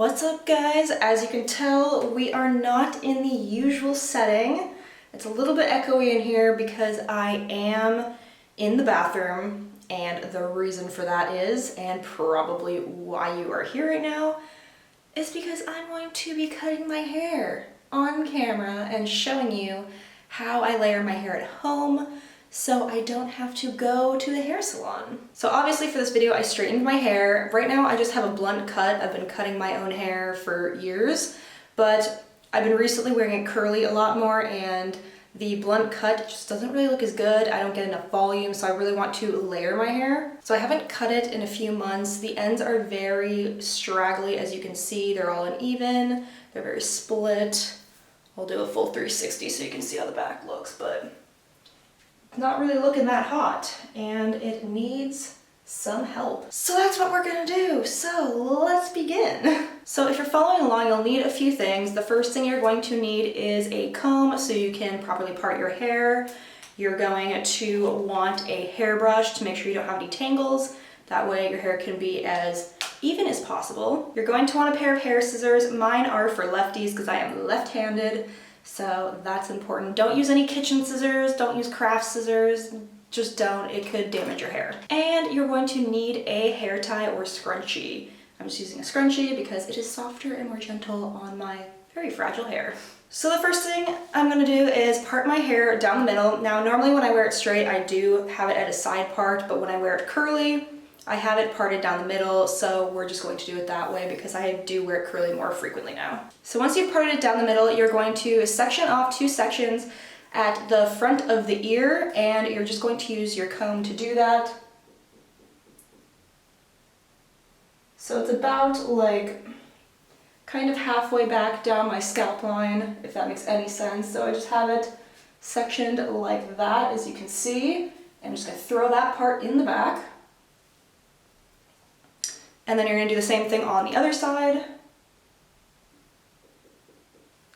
What's up, guys? As you can tell, we are not in the usual setting. It's a little bit echoey in here because I am in the bathroom, and the reason for that is, and probably why you are here right now, is because I'm going to be cutting my hair on camera and showing you how I layer my hair at home so I don't have to go to the hair salon. So obviously for this video I straightened my hair. Right now I just have a blunt cut. I've been cutting my own hair for years, but I've been recently wearing it curly a lot more, and the blunt cut just doesn't really look as good. I don't get enough volume, so I really want to layer my hair. So I haven't cut it in a few months. The ends are very straggly, as you can see. They're all uneven, they're very split. I'll do a full 360 so you can see how the back looks, but it's not really looking that hot, and it needs some help. So that's what we're gonna do. So let's begin. So if you're following along, you'll need a few things. The first thing you're going to need is a comb so you can properly part your hair. You're going to want a hairbrush to make sure you don't have any tangles. That way your hair can be as even as possible. You're going to want a pair of hair scissors. Mine are for lefties because I am left-handed, so that's important. Don't use any kitchen scissors, don't use craft scissors, just don't, it could damage your hair. And you're going to need a hair tie or scrunchie. I'm just using a scrunchie because it is softer and more gentle on my very fragile hair. So the first thing I'm gonna do is part my hair down the middle. Now normally when I wear it straight, I do have it at a side part, but when I wear it curly, I have it parted down the middle, so we're just going to do it that way because I do wear it curly more frequently now. So once you've parted it down the middle, you're going to section off 2 sections at the front of the ear, and you're just going to use your comb to do that. So it's about like kind of halfway back down my scalp line, if that makes any sense. So I just have it sectioned like that, as you can see. I'm just gonna throw that part in the back. And then you're gonna do the same thing on the other side.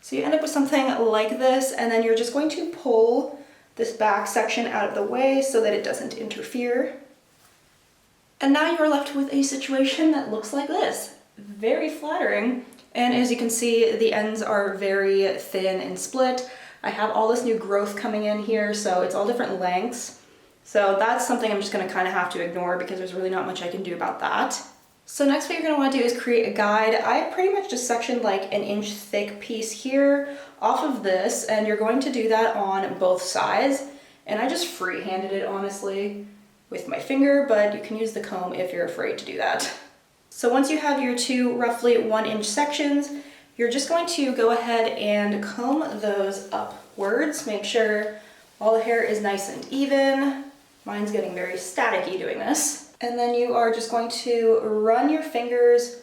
So you end up with something like this, and then you're just going to pull this back section out of the way so that it doesn't interfere. And now you're left with a situation that looks like this. Very flattering. And as you can see, the ends are very thin and split. I have all this new growth coming in here, so it's all different lengths. So that's something I'm just gonna kind of have to ignore because there's really not much I can do about that. So next what you're going to want to do is create a guide. I pretty much just sectioned like an inch thick piece here off of this, and you're going to do that on both sides. And I just free-handed it honestly with my finger, but you can use the comb if you're afraid to do that. So once you have your 2 roughly 1-inch sections, you're just going to go ahead and comb those upwards. Make sure all the hair is nice and even. Mine's getting very staticky doing this. And then you are just going to run your fingers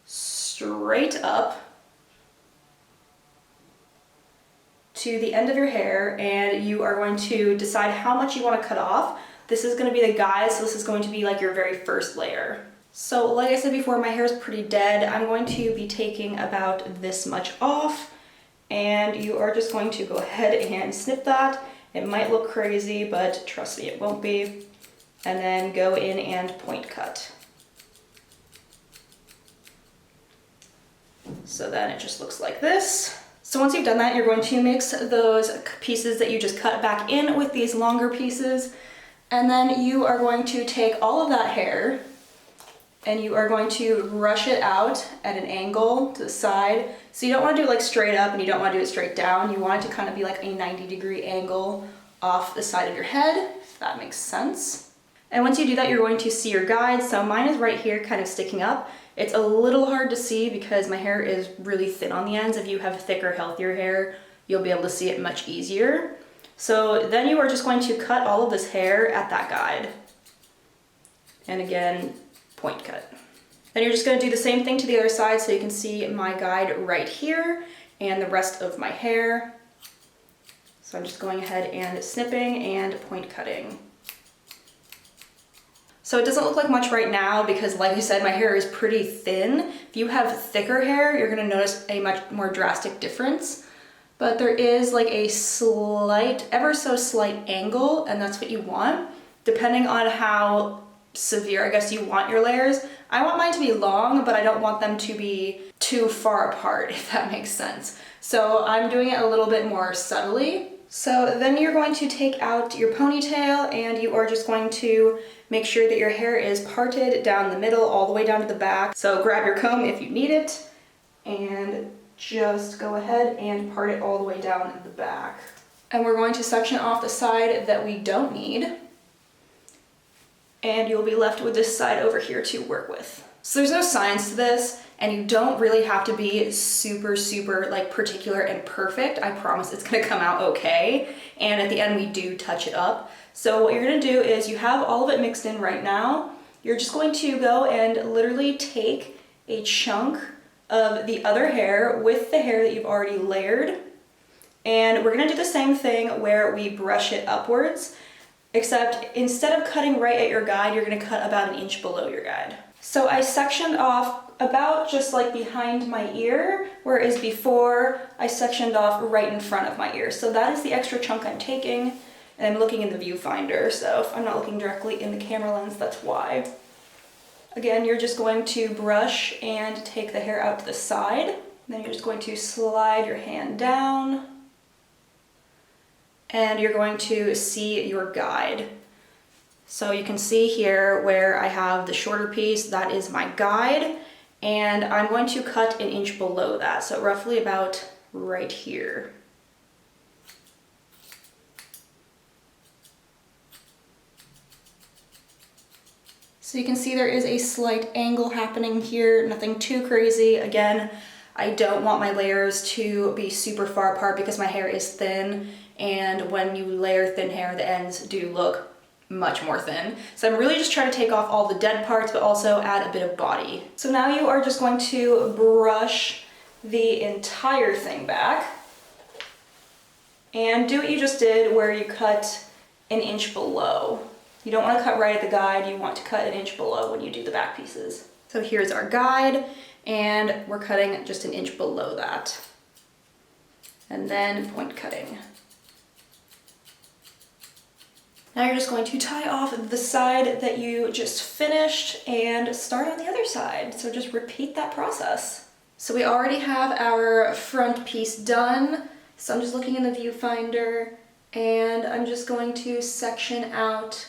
straight up to the end of your hair, and you are going to decide how much you want to cut off. This is going to be the guide, so this is going to be like your very first layer. So like I said before, my hair is pretty dead. I'm going to be taking about this much off, and you are just going to go ahead and snip that. It might look crazy, but trust me, it won't be. And then go in and point cut. So then it just looks like this. So once you've done that, you're going to mix those pieces that you just cut back in with these longer pieces. And then you are going to take all of that hair and you are going to brush it out at an angle to the side. So you don't want to do it like straight up and you don't want to do it straight down. You want it to kind of be like a 90-degree angle off the side of your head, if that makes sense. And once you do that, you're going to see your guide. So mine is right here kind of sticking up. It's a little hard to see because my hair is really thin on the ends. If you have thicker, healthier hair, you'll be able to see it much easier. So then you are just going to cut all of this hair at that guide. And again, point cut. Then you're just going to do the same thing to the other side so you can see my guide right here and the rest of my hair. So I'm just going ahead and snipping and point cutting. So it doesn't look like much right now because, like I said, my hair is pretty thin. If you have thicker hair, you're gonna notice a much more drastic difference. But there is like a slight, ever so slight angle, and that's what you want. Depending on how severe, I guess, you want your layers. I want mine to be long, but I don't want them to be too far apart, if that makes sense. So I'm doing it a little bit more subtly. So then you're going to take out your ponytail and you are just going to make sure that your hair is parted down the middle all the way down to the back. So grab your comb if you need it and just go ahead and part it all the way down the back. And we're going to section off the side that we don't need. And you'll be left with this side over here to work with. So there's no science to this, and you don't really have to be super like particular and perfect. I promise it's gonna come out okay. And at the end we do touch it up. So what you're gonna do is you have all of it mixed in right now. You're just going to go and literally take a chunk of the other hair with the hair that you've already layered. And we're gonna do the same thing where we brush it upwards, except instead of cutting right at your guide, you're gonna cut about 1 inch below your guide. So I sectioned off about just like behind my ear, whereas before I sectioned off right in front of my ear. So that is the extra chunk I'm taking, and I'm looking in the viewfinder, so if I'm not looking directly in the camera lens, that's why. Again, you're just going to brush and take the hair out to the side. Then you're just going to slide your hand down, and you're going to see your guide. So you can see here where I have the shorter piece, that is my guide, and I'm going to cut 1 inch below that, so roughly about right here. So you can see there is a slight angle happening here, nothing too crazy. Again, I don't want my layers to be super far apart because my hair is thin, and when you layer thin hair, the ends do look much more thin. So I'm really just trying to take off all the dead parts, but also add a bit of body. So now you are just going to brush the entire thing back and do what you just did where you cut 1 inch below. You don't want to cut right at the guide, you want to cut 1 inch below when you do the back pieces. So here's our guide, and we're cutting just 1 inch below that. And then point cutting. Now you're just going to tie off the side that you just finished and start on the other side. So just repeat that process. So we already have our front piece done. So I'm just looking in the viewfinder and I'm just going to section out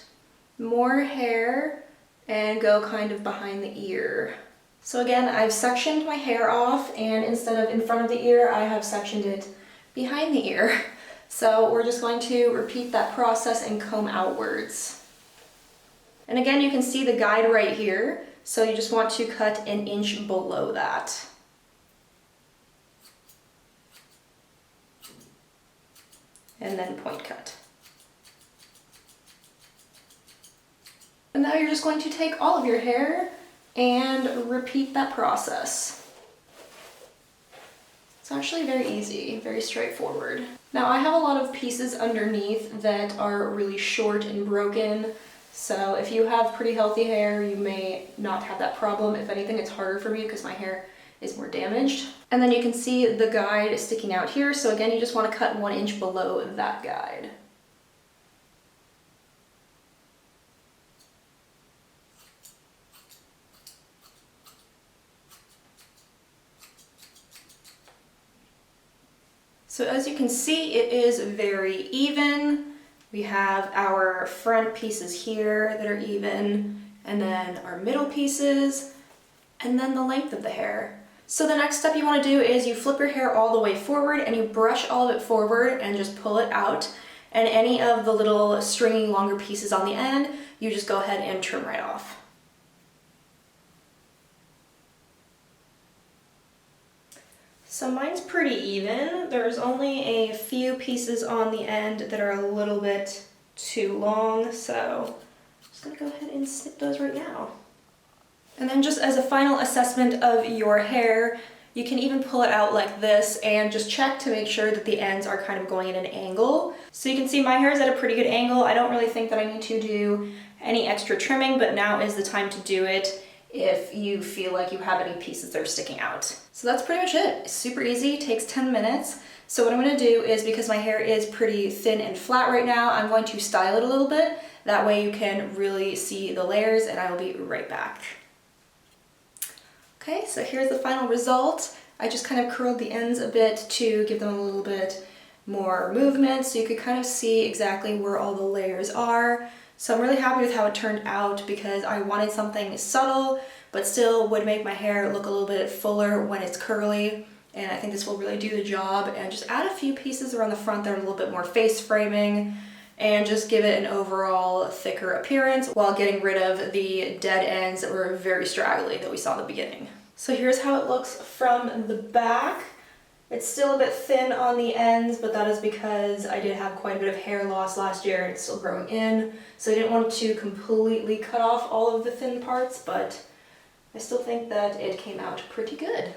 more hair and go kind of behind the ear. So again, I've sectioned my hair off, and instead of in front of the ear, I have sectioned it behind the ear. So we're just going to repeat that process and comb outwards. And again, you can see the guide right here. So you just want to cut 1 inch below that. And then point cut. And now you're just going to take all of your hair and repeat that process. It's actually very easy, very straightforward. Now I have a lot of pieces underneath that are really short and broken, so if you have pretty healthy hair, you may not have that problem. If anything, it's harder for me because my hair is more damaged. And then you can see the guide sticking out here, so again, you just want to cut 1 inch below that guide. So as you can see, it is very even. We have our front pieces here that are even, and then our middle pieces, and then the length of the hair. So the next step you want to do is you flip your hair all the way forward and you brush all of it forward and just pull it out. And any of the little stringy longer pieces on the end, you just go ahead and trim right off. So mine's pretty even. There's only a few pieces on the end that are a little bit too long, so I'm just gonna go ahead and snip those right now. And then just as a final assessment of your hair, you can even pull it out like this and just check to make sure that the ends are kind of going at an angle. So you can see my hair is at a pretty good angle. I don't really think that I need to do any extra trimming, but now is the time to do it if you feel like you have any pieces that are sticking out. So that's pretty much it. It's super easy, takes 10 minutes. So what I'm gonna do is, because my hair is pretty thin and flat right now, I'm going to style it a little bit. That way you can really see the layers, and I will be right back. Okay, so here's the final result. I just kind of curled the ends a bit to give them a little bit more movement so you could kind of see exactly where all the layers are. So I'm really happy with how it turned out because I wanted something subtle but still would make my hair look a little bit fuller when it's curly, and I think this will really do the job. And just add a few pieces around the front that are a little bit more face framing and just give it an overall thicker appearance while getting rid of the dead ends that were very straggly that we saw in the beginning. So here's how it looks from the back. It's still a bit thin on the ends, but that is because I did have quite a bit of hair loss last year and it's still growing in. So I didn't want to completely cut off all of the thin parts, but I still think that it came out pretty good.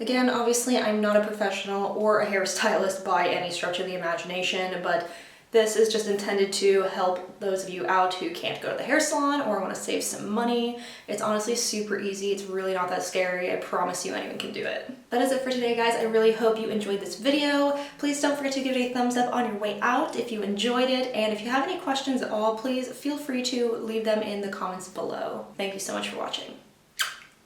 Again, obviously I'm not a professional or a hairstylist by any stretch of the imagination, but this is just intended to help those of you out who can't go to the hair salon or want to save some money. It's honestly super easy. It's really not that scary. I promise you anyone can do it. That is it for today, guys. I really hope you enjoyed this video. Please don't forget to give it a thumbs up on your way out if you enjoyed it. And if you have any questions at all, please feel free to leave them in the comments below. Thank you so much for watching.